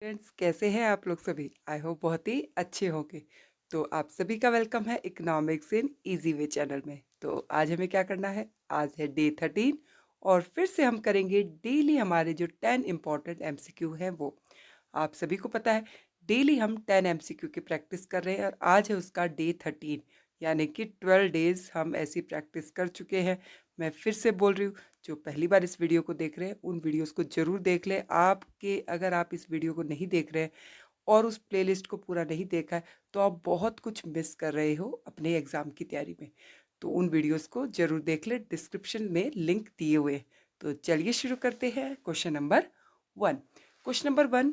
Friends, कैसे हैं आप लोग सभी? आई होप बहुत ही अच्छे होंगे। तो आप सभी का वेलकम है economics in easy way channel में। तो आज हमें क्या करना है? आज है डे 13 और फिर से हम करेंगे डेली हमारे जो 10 इम्पॉर्टेंट एमसीक्यू हैं वो। आप सभी को पता है डेली हम 10 एमसीक्यू की प्रैक्टिस कर रहे हैं और आज है उसका डे 13, यानी कि 12 डेज हम ऐसी प्रैक्टिस कर चुके हैं। मैं फिर से बोल रही हूँ, जो पहली बार इस वीडियो को देख रहे हैं उन वीडियोस को ज़रूर देख लें। आपके अगर आप इस वीडियो को नहीं देख रहे हैं और उस प्लेलिस्ट को पूरा नहीं देखा है तो आप बहुत कुछ मिस कर रहे हो अपने एग्ज़ाम की तैयारी में। तो उन वीडियोस को ज़रूर देख लें, डिस्क्रिप्शन में लिंक दिए हुए हैं। तो चलिए शुरू करते हैं। Question number 1। क्वेश्चन नंबर 1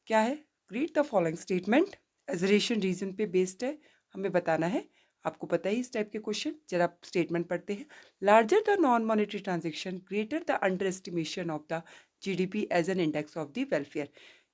क्या है? Read the following statement. Assertion reason पे बेस्ड है, हमें बताना है। आपको पता ही इस टाइप के क्वेश्चन, जरा आप स्टेटमेंट पढ़ते हैं। Larger the non monetary transaction, greater the under estimation of the GDP as an index of the welfare.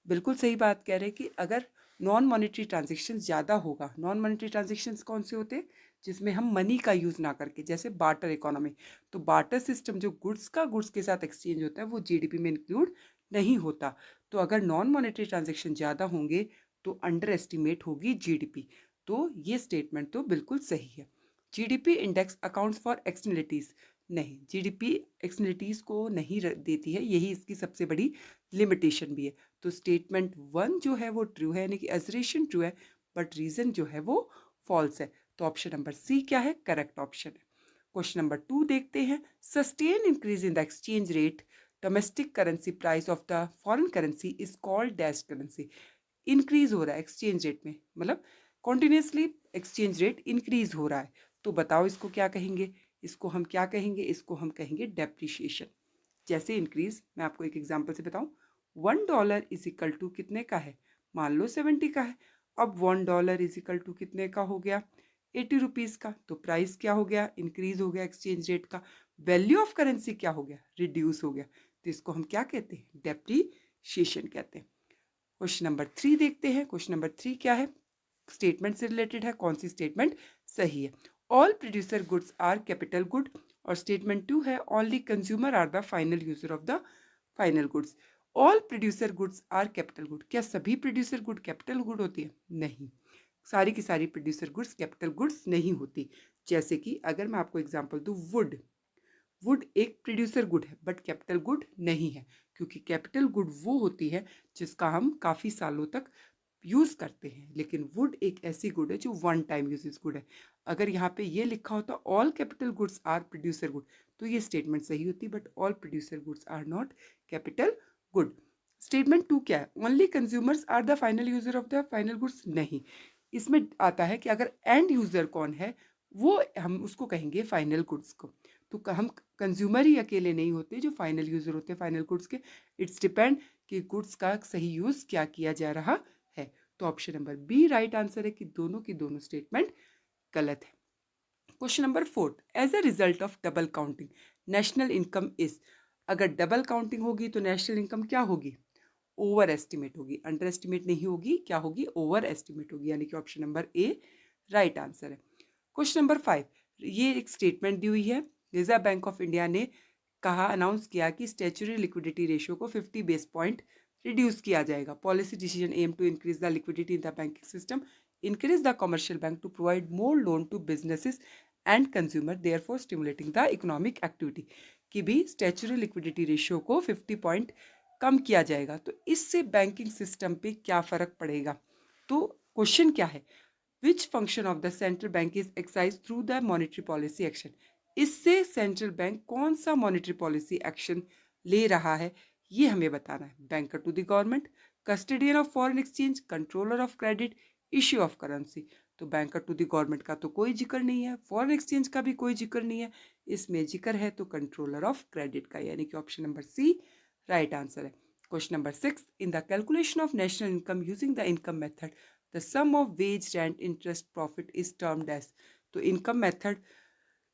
बिल्कुल सही बात कह रहे हैं कि अगर नॉन मॉनेटरी ट्रांजेक्शन ज़्यादा होगा, नॉन मॉनेटरी ट्रांजेक्शन्स कौन से होते हैं? जिसमें हम मनी का यूज़ ना करके, जैसे बार्टर इकोनॉमी। तो बार्टर सिस्टम जो गुड्स का गुड्स के साथ एक्सचेंज होता है वो जीडीपी में इंक्लूड नहीं होता। तो अगर नॉन मॉनेटरी ट्रांजेक्शन ज़्यादा होंगे तो अंडर एस्टिमेट होगी जीडीपी। तो ये स्टेटमेंट तो बिल्कुल सही है। GDP index accounts for externalities, नहीं, जीडीपी एक्सटर्नलिटीज़ को नहीं देती है, यही इसकी सबसे बड़ी लिमिटेशन भी है। तो स्टेटमेंट 1 जो है वो ट्रू है, यानी कि एजरेशन ट्रू है, बट रीजन जो है वो फॉल्स है। तो ऑप्शन नंबर सी क्या है? करेक्ट ऑप्शन है। क्वेश्चन नंबर 2 देखते हैं। Sustain increase in the exchange rate, domestic currency price of the foreign currency is called dash currency. Increase हो रहा है एक्सचेंज रेट में, मतलब कॉन्टिन्यूसली एक्सचेंज रेट इंक्रीज हो रहा है। तो बताओ इसको क्या कहेंगे? इसको हम क्या कहेंगे? इसको हम कहेंगे डेप्रिशिएशन। जैसे इंक्रीज, मैं आपको एक एग्जांपल से बताऊं। $1 इज इक्वल टू कितने का है? मान लो 70 का है। अब $1 इज इक्वल टू कितने का हो गया? 80 रुपीज़ का। तो प्राइस क्या हो गया? इंक्रीज हो गया एक्सचेंज रेट का। वैल्यू ऑफ करेंसी क्या हो गया? रिड्यूस हो गया। तो इसको हम क्या कहते हैं? डेप्रीशिएशन कहते हैं। क्वेश्चन नंबर 3 देखते हैं। क्वेश्चन नंबर 3 क्या है? स्टेटमेंट से रिलेटेड है। कौन सी स्टेटमेंट सही है? All producer goods are capital good. और स्टेटमेंट 2 है only consumer are the final user of the final goods. All producer goods are capital good, क्या सभी प्रोड्यूसर गुड कैपिटल गुड होती है? नहीं, सारी की सारी प्रोड्यूसर गुड्स कैपिटल गुड्स नहीं होती। जैसे कि अगर मैं आपको एग्जांपल दूं, वुड। वुड एक प्रोड्यूसर गुड है बट कैपिटल गुड नहीं है, क्योंकि कैपिटल गुड वो होती है जिसका हम काफ़ी सालों तक यूज़ करते हैं, लेकिन वुड एक ऐसी गुड है जो वन टाइम यूजेस गुड है। अगर यहाँ पे ये लिखा होता all capital goods are producer good, तो ये स्टेटमेंट सही होती, but all producer goods are not capital good. Statement 2 क्या है? Only consumers are the final user of the final goods. नहीं, इसमें आता है कि अगर एंड यूजर कौन है वो हम उसको कहेंगे फाइनल गुड्स को। तो हम कंज्यूमर ही अकेले नहीं होते जो फाइनल यूजर होते हैं फाइनल गुड्स के। इट्स डिपेंड कि गुड्स का सही यूज क्या किया जा रहा है। तो option number B right answer है कि दोनों की दोनों स्टेटमेंट गलत है। Question number 4, as a result of double counting national income is. अगर डबल काउंटिंग होगी तो नेशनल इनकम क्या होगी? ओवर एस्टिमेट होगी, अंडर एस्टिमेट नहीं होगी, क्या होगी? ओवर एस्टिमेट होगी, यानी कि ऑप्शन नंबर ए राइट आंसर है। क्वेश्चन नंबर 5, ये एक स्टेटमेंट दी हुई है। रिजर्व बैंक ऑफ इंडिया ने कहा, अनाउंस किया कि स्टैच्यूटरी लिक्विडिटी रेशियो को 50 बेस पॉइंट रिड्यूस किया जाएगा। Policy decision aim to increase the liquidity in the banking system, increase the commercial bank to provide more loan to businesses and consumer, therefore stimulating the economic activity. कि भी statutory liquidity ratio को 50 point कम किया जाएगा, तो इससे banking system पे क्या फर्क पड़ेगा? तो क्वेश्चन क्या है? Which function of the central bank is excise through the monetary policy action. इससे सेंट्रल बैंक कौन सा मॉनेटरी पॉलिसी एक्शन ले रहा है, ये हमें बताना है। Banker to the government, custodian of foreign exchange, controller of credit, issue of currency. तो बैंकर टू द गवर्नमेंट का तो कोई जिक्र नहीं है, फॉरेन एक्सचेंज का भी कोई जिक्र नहीं है, इसमें जिक्र है तो कंट्रोलर ऑफ क्रेडिट का, यानी कि option number C right answer है। Question number 6, in the calculation of national income using the income method, the sum of wage rent interest profit is termed as. तो इनकम मेथड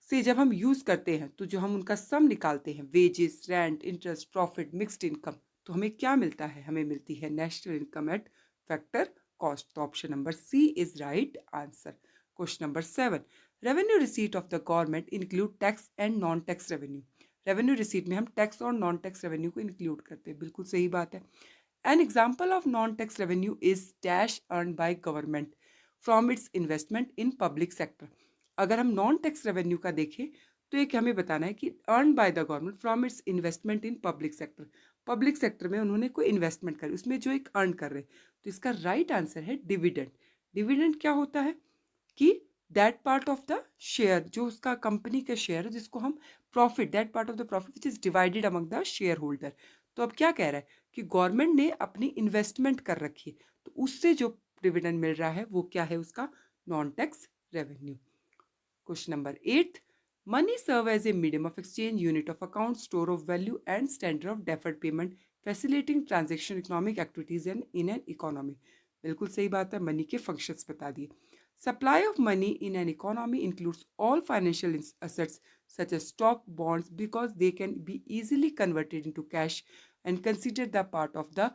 से जब हम use करते हैं तो जो हम उनका सम निकालते हैं, wages, rent, interest, profit, mixed income, तो हमें क्या मिलता है? हमें मिलती है national income at factor cost. तो option number C is right answer. Question number 7, revenue receipt of the government include tax and non tax revenue. Revenue receipt में हम टैक्स और नॉन टैक्स रेवेन्यू को इंक्लूड करते हैं, बिल्कुल सही बात है। An example of non tax revenue is dash earn by government from its investment in public sector. अगर हम नॉन टैक्स रेवेन्यू का देखें तो एक हमें बताना है कि earn by the government from its investment in public sector. Public sector में उन्होंने कोई इन्वेस्टमेंट करी, उसमें जो एक अर्न कर रहे हैं, तो इसका राइट आंसर है डिविडेंड। डिविडेंड क्या होता है कि that part of the share, जो उसका कंपनी का शेयर है जिसको हम profit, that part of the profit which is divided among the share holder. तो अब क्या कह रहा है कि गवर्नमेंट ने अपनी इन्वेस्टमेंट कर रखी है, तो उससे जो डिविडेंड मिल रहा है वो क्या है, उसका non tax revenue. Question number 8, money serve as a medium of exchange, unit of account, store of value and standard of deferred payment, facilitating transaction economic activities and in an economy. बिल्कुल सही बात है, money के functions बता दिए। Supply of money in an economy includes all financial assets such as stock, bonds, because they can be easily converted into cash and considered the part of the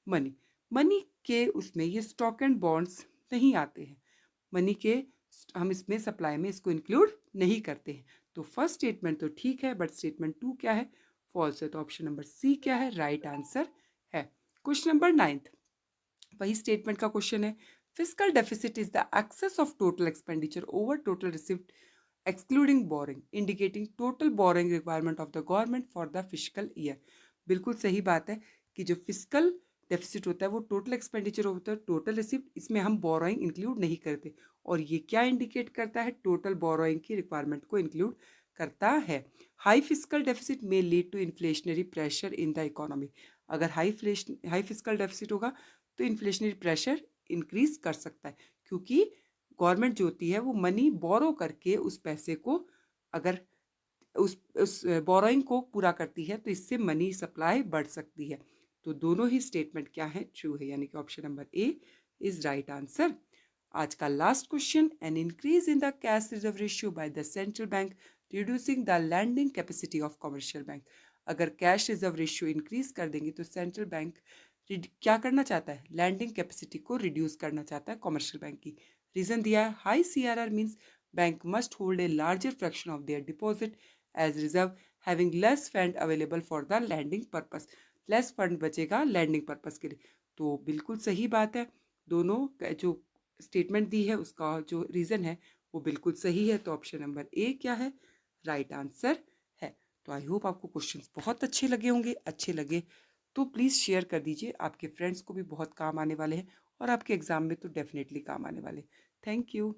money. Money के उसमें ये stock and bonds नहीं आते हैं, money के हम इसमें supply में इसको इंक्लूड नहीं करते हैं। तो फर्स्ट स्टेटमेंट तो ठीक है, बट स्टेटमेंट 2 क्या है, फॉल्स है। तो ऑप्शन नंबर सी क्या है, राइट आंसर है। क्वेश्चन नंबर 9, वही स्टेटमेंट का क्वेश्चन है। Fiscal deficit is the excess of total expenditure over total receipt excluding borrowing, indicating total borrowing requirement of the government for the physical year. बिल्कुल सही बात है कि जो फिजिकल डेफिसिट होता है वो टोटल एक्सपेंडिचर होता है, टोटल रिसिप्ट, इसमें हम बोरोइंग इंक्लूड नहीं करते। और ये क्या इंडिकेट करता है, टोटल बोरोइंग की रिक्वायरमेंट को इंक्लूड करता है। हाई फिजिकल डेफिसिट में lead to inflationary pressure in the economy. अगर हाई फिजिकल डेफिसिट होगा तो इन्फ्लेशनरी प्रेशर इंक्रीज कर सकता है, क्योंकि गवर्नमेंट जो होती है वो मनी बोरो करके उस पैसे को, अगर उस बोरोइंग को पूरा करती है तो इससे मनी सप्लाई बढ़ सकती है। तो दोनों ही स्टेटमेंट क्या है, ट्रू है, यानी कि option number A is right answer. आज का last question, an increase in the cash reserve ratio by the central bank reducing the lending capacity of commercial bank. अगर कैश रिजर्व रेशियो इंक्रीज कर देंगे तो central bank क्या करना चाहता है, लैंडिंग कैपेसिटी को रिड्यूस करना चाहता है कमर्शियल बैंक की। रीजन दिया है, high CRR means bank must hold a larger fraction of their deposit as reserve, having less fund available for the lending purpose. Less fund बचेगा लैंडिंग पर्पस के लिए। तो बिल्कुल सही बात है, दोनों जो स्टेटमेंट दी है उसका जो रीज़न है वो बिल्कुल सही है। तो ऑप्शन नंबर ए क्या है, राइट आंसर है। तो आई होप आपको क्वेश्चंस बहुत अच्छे लगे होंगे। अच्छे लगे तो प्लीज़ शेयर कर दीजिए, आपके फ्रेंड्स को भी बहुत काम आने वाले हैं और आपके एग्ज़ाम में तो डेफिनेटली काम आने वाले। Thank you.